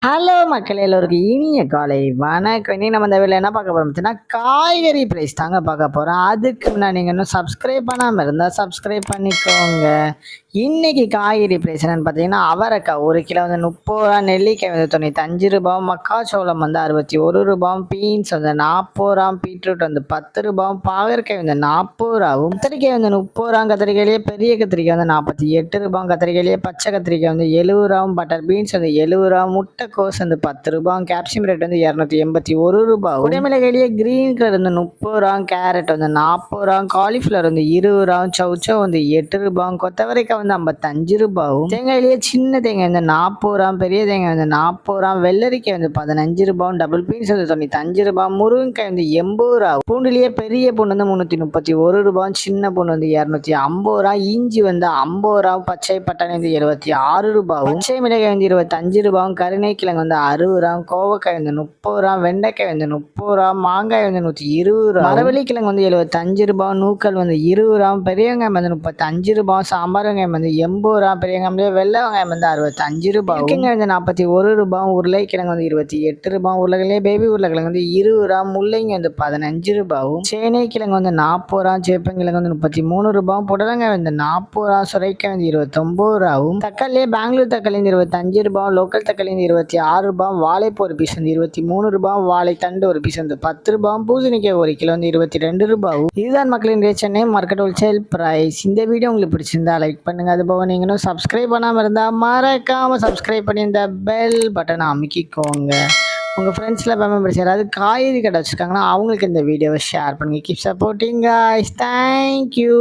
Hello மக்களே! எல்லோருக்கும் இனிய காலை வணக்கம். இன்னைக்கு நம்ம இந்த வீடியோல என்ன பார்க்க போறோம் அப்படின்னா, காய்கறி பிரைஸ் தாங்க பார்க்க போறோம். அதுக்கு முன்னாடி நீங்க இன்னும் சப்ஸ்கிரைப் பண்ணாம இருந்தா சப்ஸ்கிரைப் பண்ணிக்கோங்க. இன்னைக்கு காய்கறி பிரைஸ் என்னன்னு பார்த்தீங்கன்னா, அவரைக்காய் 1 கிலோ வந்து ரூ. 30, நெல்லிக்காய் வந்து ரூ. 95, மக்காச்சோளம் வந்து ரூ. 61, பீன்ஸ் வந்து ரூ. 40, பீட்ரூட் வந்து ரூ. 10, பாகற்காய் வந்து ரூ. 40, கத்திரிக்காய் வந்து ரூ. 30, கத்திரிக்காயிலேயே பெரிய கத்திரிக்காய் வந்து ரூ. 48, கத்திரிக்காயிலேயே பச்சை கத்திரிக்காய் வந்து ரூ. 70, பட்டர் பீன்ஸ் வந்து ரூ. 70, முட்டைக்கோஸ் வந்து ரூ. 10, கேப்சியம் ரேட் வந்து ரூ. 281, குடைமிளகாயிலேயே கிரீன் கலர் வந்து ரூ. 30, கேரட் வந்து ரூ. 40, காலிஃப்ளவர் வந்து ரூ. 20, சௌச்சௌ வந்து ரூ. 8, கொத்தவரைக்காய் வந்து ரூ. 55, தேங்காயிலேயே சின்ன தேங்காய் வந்து ரூ. 40, பெரிய தேங்காய் வந்து ரூ. 40, வெள்ளரிக்காய் வந்து ரூ. 15, டபுள் பீன்ஸ் வந்து ரூ. 95, முருங்கைக்காய் வந்து ரூ. 80, பூண்டுலேயே பெரிய பூண்டு வந்து ரூ. 331, சின்ன பூண்டு வந்து ரூ. 250, இஞ்சி வந்து ரூ. 50, பச்சை பட்டாணி வந்து ரூ. 76, பச்சை மிளகாய் வந்து ரூ. 25, கருணைக்கிழங்கு வந்து ரூ. 60, கோவக்காய் வந்து ரூ. 30, வெண்டைக்காய் வந்து ரூ. 30, மாங்காய் வந்து ரூ. 120, மரவள்ளிக்கிழங்கு வந்து ரூ. 75, நூக்கல் வந்து ரூ. 20, பெரிய வெங்காயம் வந்து ரூ. 35, சாம்பார் வெங்காயம் வந்து ரூ. 80, பெரிய வெங்காயம் வெள்ளை வெங்காயம் வந்து ரூ. 65, வந்து ரூ. 41, உருளைக்கிழங்கு வந்து ரூ. 28, உருளைக்கிழங்கு பேபி உருளைக்கிழங்கு வந்து ரூ. 20, முள்ளங்கி வந்து ரூ. 15, சேனை கிழங்கு வந்து ரூ. 40, சேப்பங்கிழங்கு வந்து ரூ. 33, புடலங்காய் வந்து ரூ. 40, சுரைக்காய் வந்து ரூ. 29, தக்காளியே பெங்களூர் தக்காளி வந்து ரூ. 25, லோக்கல் தக்காளி வந்து ரூ. 26, வாழைப்பூ ஒரு பீஸ் வந்து ரூ. 23, வாழைத்தண்டு ஒரு பீஸ் வந்து ரூ. 10, பூசணிக்காய் 1 கிலோ வந்து ரூ. 22. இதுதான் மக்களின் சென்னை மார்க்கெட் ஹோல்சேல் பிரைஸ். இந்த வீடியோ உங்களுக்கு பிடிச்சிருந்தா லைக் பண்ணுங்க. அது போக நீங்க இன்னும் சப்ஸ்கிரைப் பண்ணாம இருந்தா மறக்காம சப்ஸ்கிரைப் பண்ணி இந்த பெல் பட்டனை அமுக்கிக்கோங்க. உங்கள் ஃப்ரெண்ட்ஸில் மெம்பர்ஸ் யாராவது காய்கறி கடை வச்சுருக்காங்கன்னா அவங்களுக்கு இந்த வீடியோவை ஷேர் பண்ணுங்கள். Keep supporting guys. தேங்க்யூ.